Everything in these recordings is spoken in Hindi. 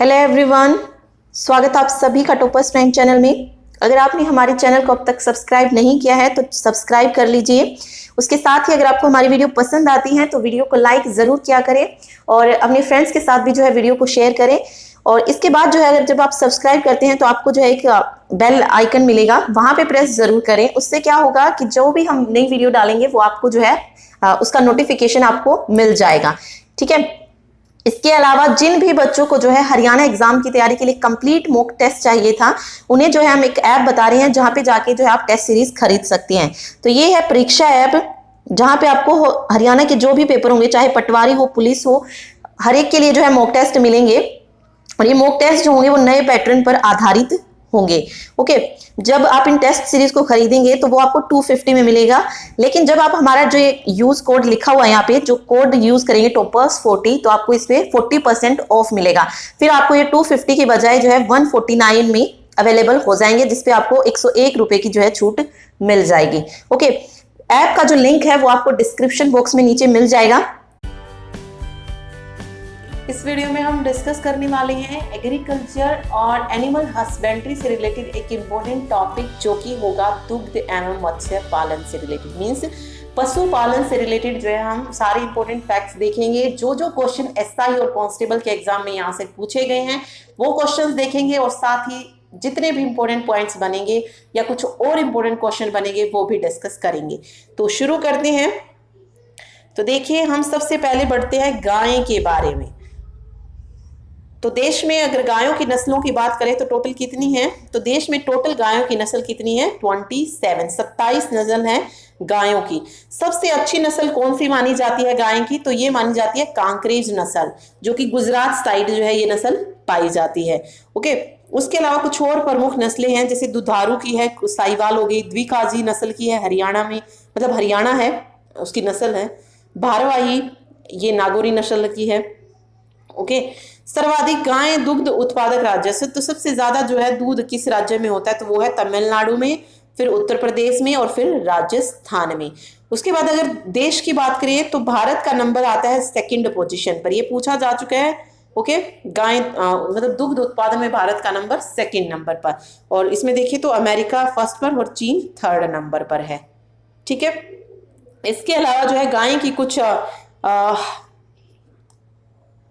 हेलो एवरीवन, स्वागत आप सभी का टॉपर्स टाइम चैनल में। अगर आपने हमारे चैनल को अब तक सब्सक्राइब नहीं किया है तो सब्सक्राइब कर लीजिए। उसके साथ ही अगर आपको हमारी वीडियो पसंद आती है तो वीडियो को लाइक ज़रूर किया करें और अपने फ्रेंड्स के साथ भी जो है वीडियो को शेयर करें। और इसके बाद जो है अगर जब आप सब्सक्राइब करते हैं तो आपको जो है एक बेल आइकन मिलेगा, वहाँ पे प्रेस ज़रूर करें। उससे क्या होगा कि जो भी हम नई वीडियो डालेंगे वो आपको जो है उसका नोटिफिकेशन आपको मिल जाएगा। ठीक है। इसके अलावा जिन भी बच्चों को जो है हरियाणा एग्जाम की तैयारी के लिए कंप्लीट मॉक टेस्ट चाहिए था, उन्हें जो है हम एक ऐप बता रहे हैं जहां पे जाके जो है आप टेस्ट सीरीज खरीद सकते हैं। तो ये है परीक्षा ऐप, जहां पे आपको हरियाणा के जो भी पेपर होंगे, चाहे पटवारी हो, पुलिस हो, हर एक के लिए जो है मॉक टेस्ट मिलेंगे। और ये मॉक टेस्ट जो होंगे वो नए पैटर्न पर आधारित होंगे। ओके, जब आप इन टेस्ट सीरीज को खरीदेंगे तो वो आपको 250 में मिलेगा। लेकिन जब आप हमारा जो ये यूज कोड लिखा हुआ है यहाँ पे, जो कोड यूज करेंगे टॉपर्स 40, तो आपको इस पे 40% ऑफ मिलेगा। फिर आपको ये 250 की बजाय जो है 149 में अवेलेबल हो जाएंगे, जिसपे आपको 101 रुपए की जो है छूट मिल जाएगी। ओके, ऐप का जो लिंक है वो आपको डिस्क्रिप्शन बॉक्स में नीचे मिल जाएगा। इस वीडियो में हम डिस्कस करने वाले हैं एग्रीकल्चर और एनिमल हस्बेंड्री से रिलेटेड एक इम्पोर्टेंट टॉपिक, जो कि होगा दुग्ध एवं मत्स्य पालन से रिलेटेड, मीन्स पशुपालन से रिलेटेड जो है हम सारे इंपॉर्टेंट फैक्ट्स देखेंगे। जो जो क्वेश्चन एसआई और कांस्टेबल के एग्जाम में यहाँ से पूछे गए हैं वो क्वेश्चंस देखेंगे, और साथ ही जितने भी इंपॉर्टेंट पॉइंट्स बनेंगे या कुछ और इंपॉर्टेंट क्वेश्चन बनेंगे वो भी डिस्कस करेंगे। तो शुरू करते हैं। तो देखिए, हम सबसे पहले बढ़ते हैं गाय के बारे में। तो देश में अगर गायों की नस्लों की बात करें तो टोटल कितनी है? तो देश में टोटल गायों की नस्ल कितनी है? 27 नस्ल है गायों की। सबसे अच्छी नस्ल कौन सी मानी जाती है गाय की? तो ये मानी जाती है कांकरेज नस्ल, जो कि गुजरात साइड जो है ये नस्ल पाई जाती है। ओके, उसके अलावा कुछ और प्रमुख नस्लें हैं, जैसे दुधारू की है, साहिवाल हो गई, द्विकाजी नस्ल की है हरियाणा में, मतलब हरियाणा है उसकी नस्ल है। भारवाही ये नागौरी नस्ल की है। ओके, सर्वाधिक गाय दुग्ध उत्पादक राज्य से, तो सबसे ज्यादा जो है दूध किस राज्य में होता है? तो वो है तमिलनाडु में, फिर उत्तर प्रदेश में और फिर राजस्थान में। उसके बाद अगर देश की बात करें तो भारत का नंबर आता है सेकंड पोजीशन पर, ये पूछा जा चुका है। ओके, गाय मतलब दुग्ध उत्पादन में भारत का नंबर सेकंड नंबर पर, और इसमें देखिए तो अमेरिका फर्स्ट पर और चीन थर्ड नंबर पर है। ठीक है, इसके अलावा जो है गाय की कुछ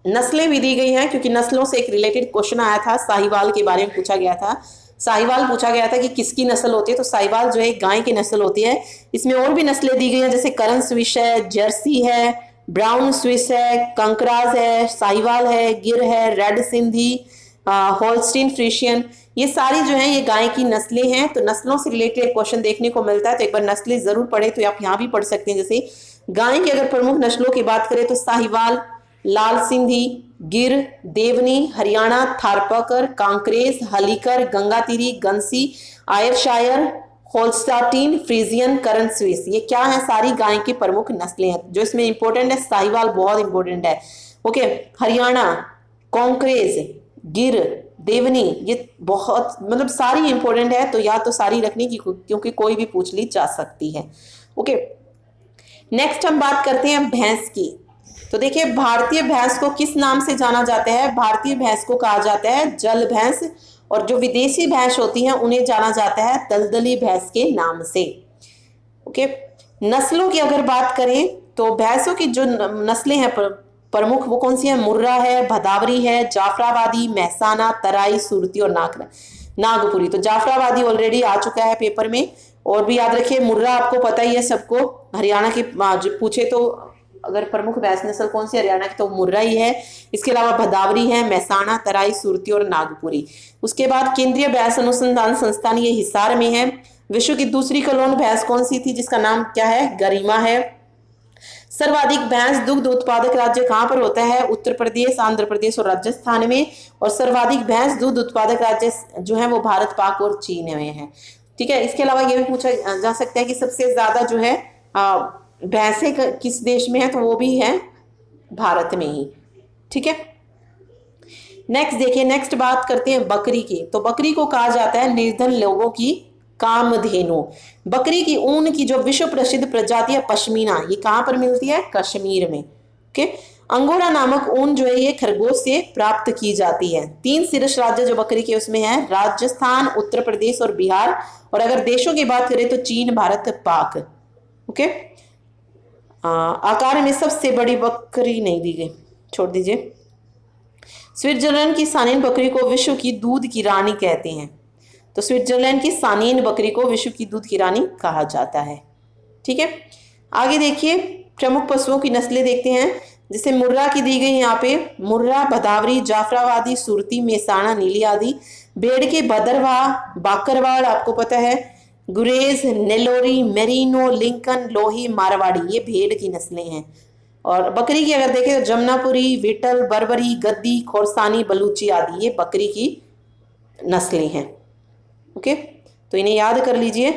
नस्लें भी दी गई हैं, क्योंकि नस्लों से एक रिलेटेड क्वेश्चन आया था, साहिवाल के बारे में पूछा गया था। साहिवाल पूछा गया था कि किसकी नस्ल होती है? तो साहिवाल जो है गाय की नस्ल होती है। इसमें और भी नस्लें दी गई हैं, जैसे करन स्विस है, जर्सी है, ब्राउन स्विस है, कंकराज है, साहिवाल है, गिर है, रेड सिंधी, होल्स्टीन फ्रीशियन, ये सारी जो है ये गाय की नस्लें हैं। तो नस्लों से रिलेटेड क्वेश्चन देखने को मिलता है, तो एक बार नस्लें जरूर पढ़े, तो आप यहाँ भी पढ़ सकते हैं। जैसे गाय की अगर प्रमुख नस्लों की बात करें तो साहिवाल, लाल सिंधी, गिर, देवनी, हरियाणा, थारपाकर, कांकरेज, हलीकर, गंगातीरी, गंसी, आयरशायर, होल्स्टाइन फ्रीजियन, करन स्विस, ये क्या है? सारी गाय की प्रमुख नस्लें हैं। जो इसमें इंपॉर्टेंट है, साहिवाल बहुत इंपॉर्टेंट है। ओके, हरियाणा, कांकरेज, गिर, देवनी, ये बहुत मतलब सारी इंपॉर्टेंट है, तो या तो सारी रखने की, क्योंकि कोई भी पूछ ली जा सकती है। ओके, नेक्स्ट हम बात करते हैं भैंस की। तो देखिए, भारतीय भैंस को किस नाम से जाना जाता है? भारतीय भैंस को कहा जाता है जल भैंस, और जो विदेशी भैंस होती हैं उन्हें जाना जाता है दलदली भैंस के नाम से। ओके, नस्लों की अगर बात करें तो भैंसों की जो नस्लें हैं प्रमुख, वो कौन सी है? मुर्रा है, भदावरी है, जाफराबादी, महसाना, तराई, सुरती और नागपुरी। तो जाफराबादी ऑलरेडी आ चुका है पेपर में, और भी याद रखिए मुर्रा आपको पता ही है सबको, हरियाणा की पूछे तो अगर प्रमुख भैंस नस्ल कौन सी हरियाणा की, तो मुर्रा ही है। इसके अलावा भदावरी है, महसाना, तराई, सुरती और नागपुरी। उसके बाद केंद्रीय भैंस अनुसंधान संस्थान, ये हिसार में है। विश्व की दूसरी कलोन भैंस कौन सी थी, जिसका नाम क्या है? गरिमा है। सर्वाधिक भैंस दुग्ध उत्पादक राज्य कहाँ पर होता है? उत्तर प्रदेश, आंध्र प्रदेश और राजस्थान में। और सर्वाधिक भैंस दूध उत्पादक राज्य जो है वो भारत, पाक और चीन में है। ठीक है, इसके अलावा ये भी पूछा जा सकता है कि सबसे ज्यादा जो है भैंसें किस देश में है? तो वो भी है भारत में ही। ठीक है, नेक्स्ट देखिए, नेक्स्ट बात करते हैं बकरी की। तो बकरी को कहा जाता है निर्धन लोगों की कामधेनु। बकरी की ऊन की जो विश्व प्रसिद्ध प्रजाति है पश्मीना, ये कहाँ पर मिलती है? कश्मीर में। ओके, अंगोरा नामक ऊन जो है ये खरगोश से प्राप्त की जाती है। 3 शीर्ष राज्य जो बकरी के उसमें है, राजस्थान, उत्तर प्रदेश और बिहार। और अगर देशों की बात करें तो चीन, भारत, पाक। ओके। आकार में सबसे बड़ी बकरी नहीं दी गई, छोड़ दीजिए। स्विट्जरलैंड की सानेन बकरी को विश्व की दूध की रानी कहते हैं। तो स्विट्जरलैंड की सानेन बकरी को विश्व की दूध की रानी कहा जाता है। ठीक है, आगे देखिए प्रमुख पशुओं की नस्लें देखते हैं। जैसे मुर्रा की दी गई यहाँ पे, मुर्रा, भदावरी, जाफराबादी, सुरती, मेसाना, नीली आदि। भेड़ के भदरवाह, बाकरवाड़ आपको पता है, गुरेज, नेलोरी, मेरिनो, लिंकन, लोही, मारवाड़ी, ये भेड़ की नस्लें हैं। और बकरी की अगर देखें तो जमुनापुरी, विटल, बर्बरी, गद्दी, खोरसानी, बलूची आदि ये बकरी की नस्लें हैं। ओके, तो इन्हें याद कर लीजिए।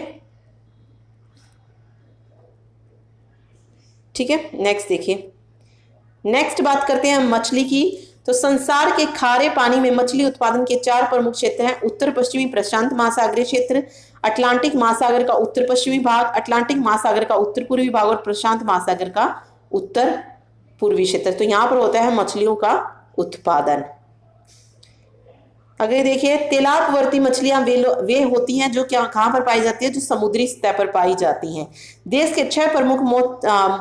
ठीक है, नेक्स्ट देखिए। नेक्स्ट बात करते हैं मछली की। तो संसार के खारे पानी में मछली उत्पादन के 4 प्रमुख क्षेत्र हैं। उत्तर पश्चिमी प्रशांत महासागरीय क्षेत्र, अटलांटिक महासागर का उत्तर पश्चिमी भाग, अटलांटिक महासागर का उत्तर पूर्वी भाग और प्रशांत महासागर का उत्तर पूर्वी क्षेत्र। तो यहां पर होता है मछलियों का उत्पादन। अगर देखिए तेलापवर्ती मछलियां वे होती हैं जो क्या कहां पर पाई जाती है, जो समुद्री सतह पर पाई जाती हैं। देश के 6 प्रमुख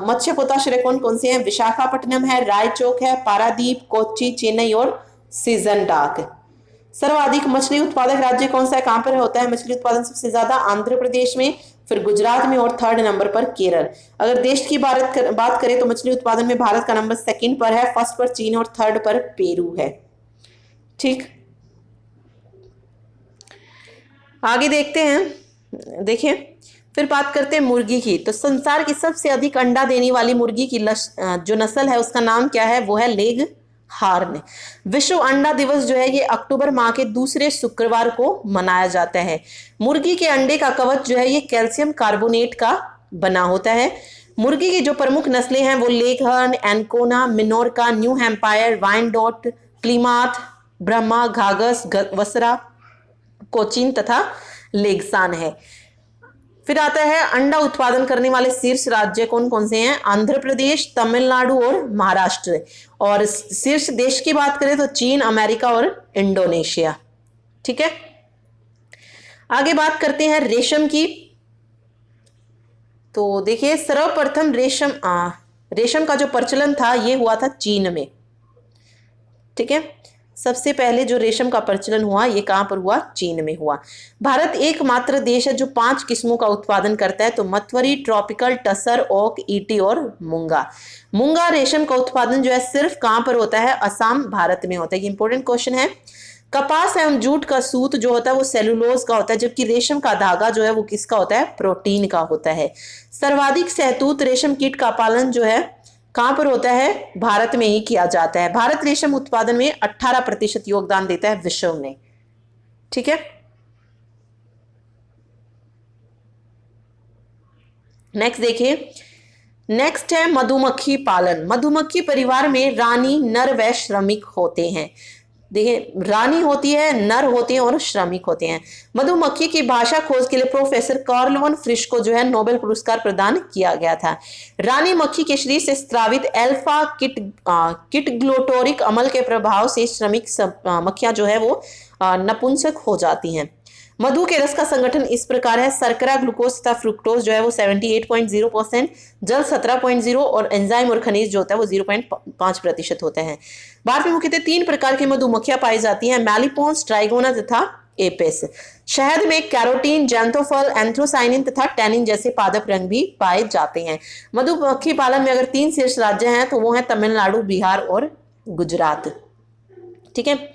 मत्स्य पोताश्रय कौन कौन से हैं? विशाखापट्टनम है, रायचोक है, पारादीप, कोच्चि, चेन्नई और सीजन डाक। सर्वाधिक मछली उत्पादक राज्य कौन सा है, कहां पर होता है मछली उत्पादन सबसे ज्यादा? आंध्र प्रदेश में, फिर गुजरात में और 3rd नंबर पर केरल। अगर देश की बात करें तो मछली उत्पादन में भारत का नंबर 2nd पर है, 1st पर चीन और 3rd पर पेरू है। ठीक, आगे देखते हैं। देखिए फिर बात करते हैं मुर्गी की। तो संसार की सबसे अधिक अंडा देने वाली मुर्गी की जो नस्ल है उसका नाम क्या है? वो है लेग हार्न। विश्व अंडा दिवस जो है ये अक्टूबर माह के दूसरे शुक्रवार को मनाया जाता है। मुर्गी के अंडे का कवच जो है ये कैल्शियम कार्बोनेट का बना होता है। मुर्गी की जो प्रमुख नस्लें हैं वो लेगहर्न, एनकोना, मिनोरका, न्यू हैम्पायर, वाइनडॉट, प्लीमाथ, ब्रह्मा, घाघस, वसरा, कोचीन तथा लेगसान है। फिर आता है अंडा उत्पादन करने वाले शीर्ष राज्य कौन कौन से हैं? आंध्र प्रदेश, तमिलनाडु और महाराष्ट्र। और शीर्ष देश की बात करें तो चीन, अमेरिका और इंडोनेशिया। ठीक है, आगे बात करते हैं रेशम की। तो देखिए सर्वप्रथम रेशम का जो प्रचलन था ये हुआ था चीन में। ठीक है, सबसे पहले जो रेशम का प्रचलन हुआ ये कहां पर हुआ? चीन में हुआ। भारत एकमात्र देश है जो 5 किस्मों का उत्पादन करता है। तो मथवरी, ट्रॉपिकल, टसर, ओक, ईटी और मूंगा। मूंगा रेशम का उत्पादन जो है सिर्फ कहां पर होता है? असम, भारत में होता है। ये इंपॉर्टेंट क्वेश्चन है। कपास एवं जूट का सूत जो होता है वो सेलुलोज का होता है, जबकि रेशम का धागा जो है वो किसका होता है? प्रोटीन का होता है। सर्वाधिक सहतूत रेशम कीट का पालन जो है कहां पर होता है? भारत में ही किया जाता है। भारत रेशम उत्पादन में 18% योगदान देता है विश्व में। ठीक है, नेक्स्ट देखिए। नेक्स्ट है मधुमक्खी पालन। मधुमक्खी परिवार में रानी, नर व श्रमिक होते हैं। देखिए रानी होती है, नर होते हैं और श्रमिक होते हैं। मधुमक्खी की भाषा खोज के लिए प्रोफेसर कार्ल वन फ्रिश को जो है नोबेल पुरस्कार प्रदान किया गया था। रानी मक्खी के शरीर से स्रावित अल्फा किटग्लोटोरिक अम्ल के प्रभाव से श्रमिक मक्खियां जो है वो नपुंसक हो जाती हैं। मधु के रस का संगठन इस प्रकार है। शर्करा, ग्लूकोज तथा फ्रुक्टोज जो है वो 78.0%, जल 17.0 और एंजाइम और खनिज जो होता है वो 0.5% होता है। भारत में मुख्यतः 3 प्रकार की मधुमक्खियां पाई जाती हैं, मैलिपोन्स, ट्राइगोना तथा एपिस। शहद में कैरोटीन, जैंथोफल, एंथ्रोसाइनिन तथा टैनिन जैसे पादप रंग भी पाए जाते हैं। मधुमक्खी पालन में अगर 3 शीर्ष राज्य हैं तो वो हैं तमिलनाडु, बिहार और गुजरात। ठीक है,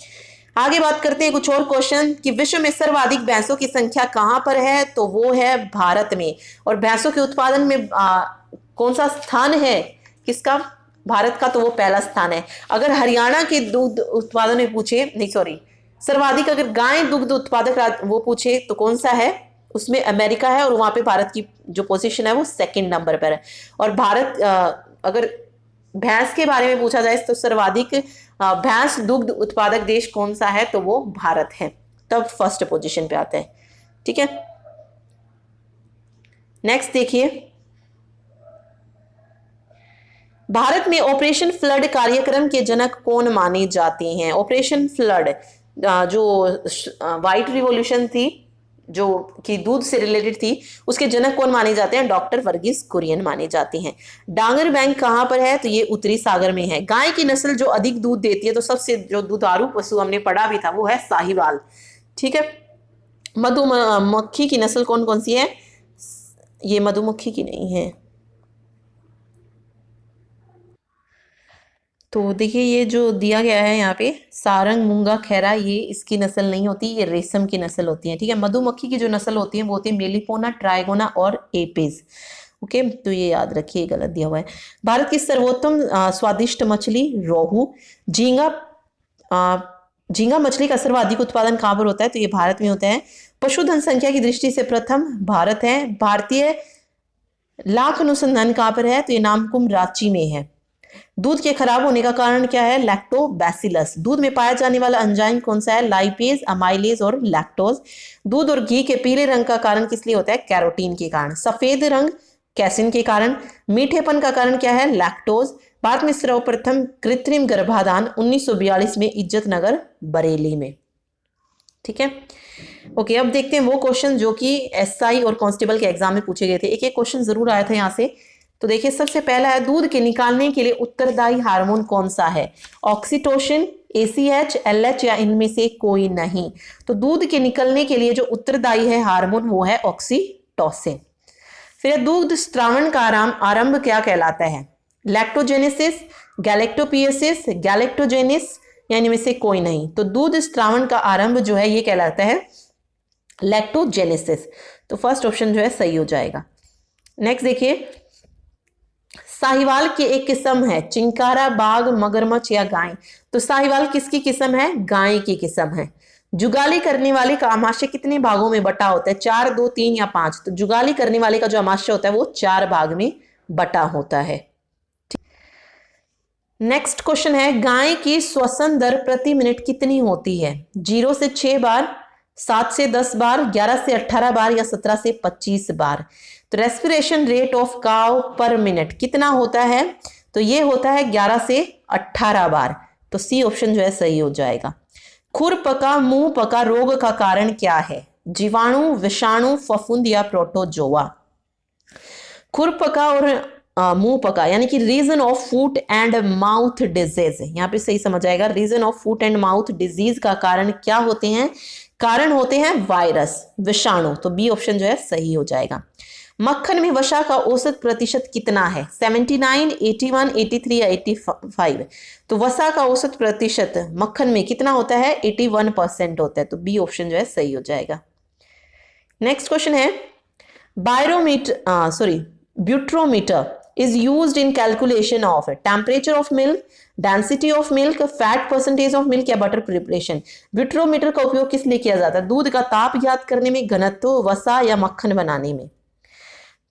आगे बात करते हैं कुछ और क्वेश्चन कि विश्व में सर्वाधिक भैंसों की संख्या कहां पर है? तो वो है भारत में। और भैंसों के उत्पादन में कौन सा स्थान है किसका? भारत का। तो वो पहला स्थान है। अगर हरियाणा के दुग्ध उत्पादन में पूछे, नहीं सॉरी, सर्वाधिक अगर गाय दुग्ध उत्पादक वो पूछे तो कौन सा है? उसमें अमेरिका है और वहां पे भारत की जो पोजीशन है वो 2nd नंबर पर है। और भारत अगर भैंस के बारे में पूछा जाए तो सर्वाधिक भैंस दुग्ध उत्पादक देश कौन सा है? तो वो भारत है, तब 1st पोजीशन पे आता है। ठीक है, नेक्स्ट देखिए। भारत में ऑपरेशन फ्लड कार्यक्रम के जनक कौन माने जाते हैं? ऑपरेशन फ्लड जो व्हाइट रिवॉल्यूशन थी, जो कि दूध से रिलेटेड थी, उसके जनक कौन माने जाते हैं? डॉक्टर वर्गीस कुरियन माने जाते हैं। डांगर बैंक कहाँ पर है? तो ये उत्तरी सागर में है। गाय की नस्ल जो अधिक दूध देती है, तो सबसे जो दुधारू पशु हमने पढ़ा भी था वो है साहिवाल। ठीक है। मधुमक्खी की नस्ल कौन कौन सी है? ये मधुमक्खी की नहीं है। तो देखिए ये जो दिया गया है यहाँ पे सारंग, मूंगा, खैरा, ये इसकी नस्ल नहीं होती, ये रेशम की नस्ल होती है। ठीक है। मधुमक्खी की जो नस्ल होती है वो होती है मेलिपोना, ट्राइगोना और एपिस। ओके, तो ये याद रखिए, गलत दिया हुआ है। भारत की सर्वोत्तम स्वादिष्ट मछली रोहू। झींगा झींगा मछली का सर्वाधिक उत्पादन कहाँ पर होता है? तो ये भारत में होता है। पशुधन संख्या की दृष्टि से प्रथम भारत है। भारतीय लाख अनुसंधान कहाँ पर है? तो ये नामकुम रांची में है। दूध के खराब होने का कारण क्या है? लैक्टोबैसिलस। दूध में पाया जाने वाला एंजाइम कौन सा है? लाइपेज, अमाइलेज और लैक्टोज। दूध और घी के पीले रंग का कारण किस लिए होता है? कैरोटीन के कारण। सफेद रंग कैसिन के कारण। मीठेपन का कारण क्या है? लैक्टोज। भारत में सर्वप्रथम कृत्रिम गर्भाधान 1942 में इज्जत नगर बरेली में। ठीक है। ओके, अब देखते हैं वो क्वेश्चन जो कि एसआई और कांस्टेबल के एग्जाम में पूछे गए थे। एक एक क्वेश्चन जरूर आया था यहाँ से। तो देखिए सबसे पहला है, दूध के निकालने के लिए उत्तरदायी हार्मोन कौन सा है? ऑक्सीटोसिन, एसीएच, एलएच या इनमें से कोई नहीं? तो दूध के निकलने के लिए जो उत्तरदायी है हार्मोन वो है ऑक्सीटोसिन। फिर दूध स्त्रावण का आरंभ क्या कहलाता है? लैक्टोजेनेसिस, गैलेक्टोपियसिस, गैलेक्टोजेनिस या इनमें से कोई नहीं? तो दूध स्त्रावण का आरंभ जो है ये कहलाता है लैक्टोजेनेसिस। तो फर्स्ट ऑप्शन जो है सही हो जाएगा। नेक्स्ट देखिए, साहिवाल की एक किस्म है चिंकारा, बाघ, मगरमच्छ या गाय? तो साहिवाल किसकी किस्म है? गाय की किस्म है। जुगाली करने वाले का आमाशय कितने भागों में बटा होता है? 4, 2, 3 या 5? तो जुगाली करने वाले का जो आमाशय होता है वो 4 भाग में बटा होता है। नेक्स्ट क्वेश्चन है, गाय की श्वसन दर प्रति मिनट कितनी होती है? 0 से 6 बार, 7 से 10 बार, 11 से 18 बार या 17 से 25 बार? तो रेस्पिरेशन रेट ऑफ काउ पर मिनट कितना होता है? तो ये होता है 11 से 18 बार। तो सी ऑप्शन जो है सही हो जाएगा। खुर पका, मुंह पका रोग का कारण क्या है? जीवाणु, विषाणु, फफूंद या प्रोटोजोआ? खुर पका और मुंह पका यानी कि reason of foot and mouth disease, यहाँ पे सही समझ आएगा। Reason of foot and mouth disease का कारण क्या होते हैं? कारण होते हैं वायरस, विषाणु। तो बी ऑप्शन जो है सही हो जाएगा। मक्खन में वसा का औसत प्रतिशत कितना है? 79, 81, 83 या 85? तो वसा का औसत प्रतिशत मक्खन में कितना होता है? 81% होता है। तो बी ऑप्शन जो है सही हो जाएगा। नेक्स्ट क्वेश्चन है, ब्यूट्रोमीटर is used in calculation of temperature of milk, density of milk, fat percentage of milk या butter preparation? ब्यूट्रोमीटर का उपयोग किस लिए किया जाता है? दूध का ताप ज्ञात करने में, घनत्व, वसा या मक्खन बनाने में?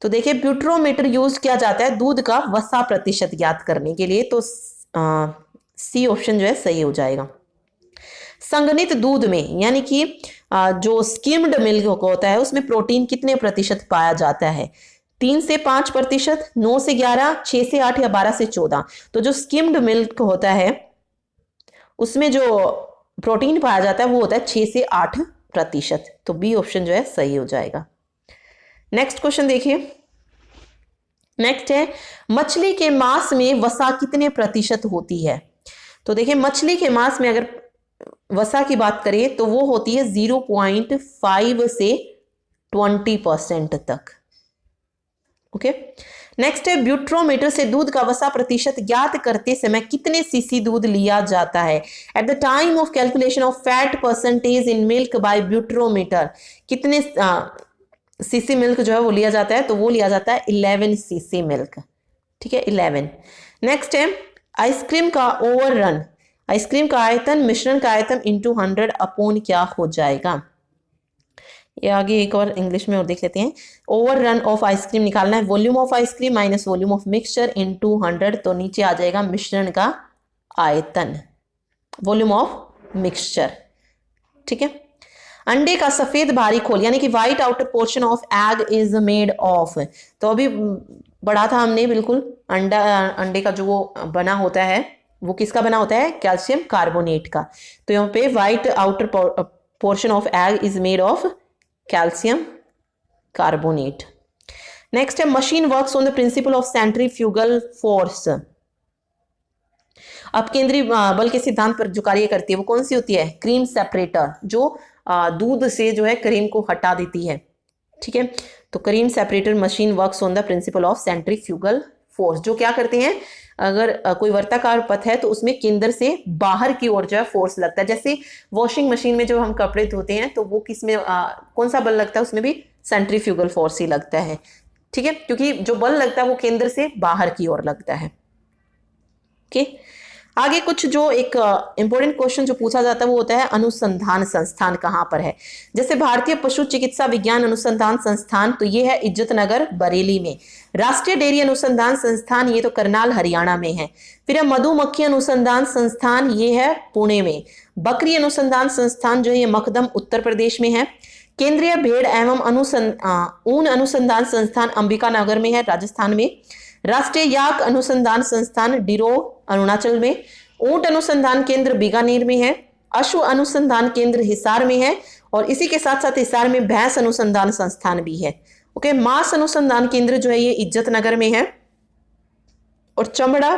तो देखिए ब्यूट्रोमीटर यूज किया जाता है दूध का वसा प्रतिशत ज्ञात करने के लिए। तो सी ऑप्शन जो है सही हो जाएगा। संघनित दूध में यानी कि जो स्किम्ड मिल्क होता है उसमें प्रोटीन कितने प्रतिशत पाया जाता है? 3 से 5%, 9 से 11, 6 से 8 या 12 से 14? तो जो स्किम्ड मिल्क होता है उसमें जो प्रोटीन पाया जाता है वो होता है 6 से 8%। तो बी ऑप्शन जो है सही हो जाएगा। नेक्स्ट क्वेश्चन देखिए। नेक्स्ट है, मछली के मांस में वसा कितने प्रतिशत होती है? तो देखिए मछली के मांस में अगर वसा की बात करें तो वो होती है 0.5 से 20% तक। ओके। नेक्स्ट है, ब्यूट्रोमीटर से दूध का वसा प्रतिशत ज्ञात करते समय कितने सीसी दूध लिया जाता है? At the time of calculation of fat percentage in milk by butyrometer कितने सीसी मिल्क जो है वो लिया जाता है? तो वो लिया जाता है 11 सीसी मिल्क। ठीक है, 11। नेक्स्ट है, आइसक्रीम का ओवररन, आइसक्रीम का आयतन मिश्रण का आयतन इंटू 100 अपॉन क्या हो जाएगा? ये आगे एक और इंग्लिश में और देख लेते हैं। ओवररन ऑफ आइसक्रीम निकालना है, volume of ice cream minus volume of mixture into 100। तो नीचे आ जाएगा मिश्रण का आयतन, वॉल्यूम ऑफ मिक्सचर। ठीक है। अंडे का सफेद बाहरी खोल यानी कि white outer portion of egg is made of. तो अभी पढ़ा था हमने बिल्कुल। अंडे का जो वो बना होता है वो किसका बना होता है, कैल्शियम कार्बोनेट का। तो यहाँ पे white outer portion of egg is made of calcium carbonate. Next है machine works on the principle of centrifugal force. अब केंद्रीय बल के सिद्धांत पर जो कार्य करती है वो कौन सी होती है, क्रीम सेपरेटर, जो दूध से जो है क्रीम को हटा देती है। ठीक है, तो cream separator machine works on the principle of centrifugal force, जो क्या करते हैं, अगर कोई वर्ताकार पथ है तो उसमें केंद्र से बाहर की ओर जो है फोर्स लगता है। जैसे वॉशिंग मशीन में जब हम कपड़े धोते हैं तो वो किस में कौन सा बल लगता है, उसमें भी सेंट्रीफ्यूगल फोर्स ही लगता है। ठीक है, क्योंकि जो बल लगता है वो केंद्र से बाहर की ओर लगता है। ओके, आगे कुछ जो एक इंपॉर्टेंट क्वेश्चन जो पूछा जाता है वो होता है अनुसंधान संस्थान कहाँ पर है। जैसे भारतीय पशु चिकित्सा विज्ञान अनुसंधान संस्थान, तो ये है इज्जतनगर बरेली में। राष्ट्रीय डेयरी अनुसंधान संस्थान, ये तो करनाल हरियाणा में है। फिर है मधुमक्खी अनुसंधान संस्थान, ये है पुणे में। बकरी अनुसंधान संस्थान जो है ये मकदम उत्तर प्रदेश में है। केंद्रीय भेड़ एवं ऊन अनुसंधान संस्थान अंबिकानगर में है, राजस्थान में। राष्ट्रीय याक अनुसंधान संस्थान डिरोग अरुणाचल में। ऊंट अनुसंधान केंद्र बीकानेर में है। अश्व अनुसंधान केंद्र हिसार में है, और इसी के साथ साथ हिसार में भैंस अनुसंधान संस्थान भी है। ओके, मांस अनुसंधान केंद्र जो है ये इज्जतनगर में है, और चमड़ा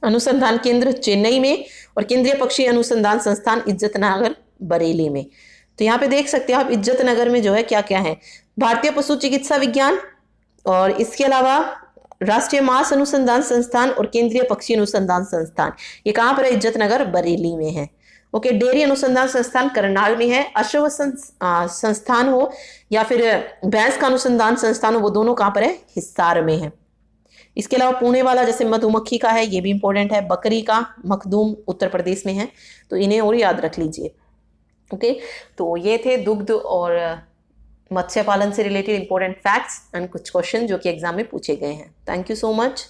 अनुसंधान केंद्र चेन्नई में, और केंद्रीय पक्षी अनुसंधान संस्थान इज्जतनगर बरेली में। तो यहाँ पे देख सकते हो आप इज्जतनगर में जो है क्या क्या है, भारतीय पशु चिकित्सा विज्ञान, और इसके अलावा राष्ट्रीय मांस अनुसंधान संस्थान और केंद्रीय पक्षी अनुसंधान संस्थान, ये कहाँ पर है, इज्जतनगर बरेली में है। ओके, डेयरी अनुसंधान संस्थान करनाल में है। अश्व संस्थान हो या फिर भैंस का अनुसंधान संस्थान हो, वो दोनों कहाँ पर है, हिसार में है। इसके अलावा पुणे वाला जैसे मधुमक्खी का है, ये भी इंपॉर्टेंट है। बकरी का मखदूम उत्तर प्रदेश में है, तो इन्हें और याद रख लीजिए। ओके, तो ये थे दुग्ध और मत्स्य पालन से रिलेटेड इंपॉर्टेंट फैक्ट्स एंड कुछ क्वेश्चन जो कि एग्जाम में पूछे गए हैं। Thank you so much.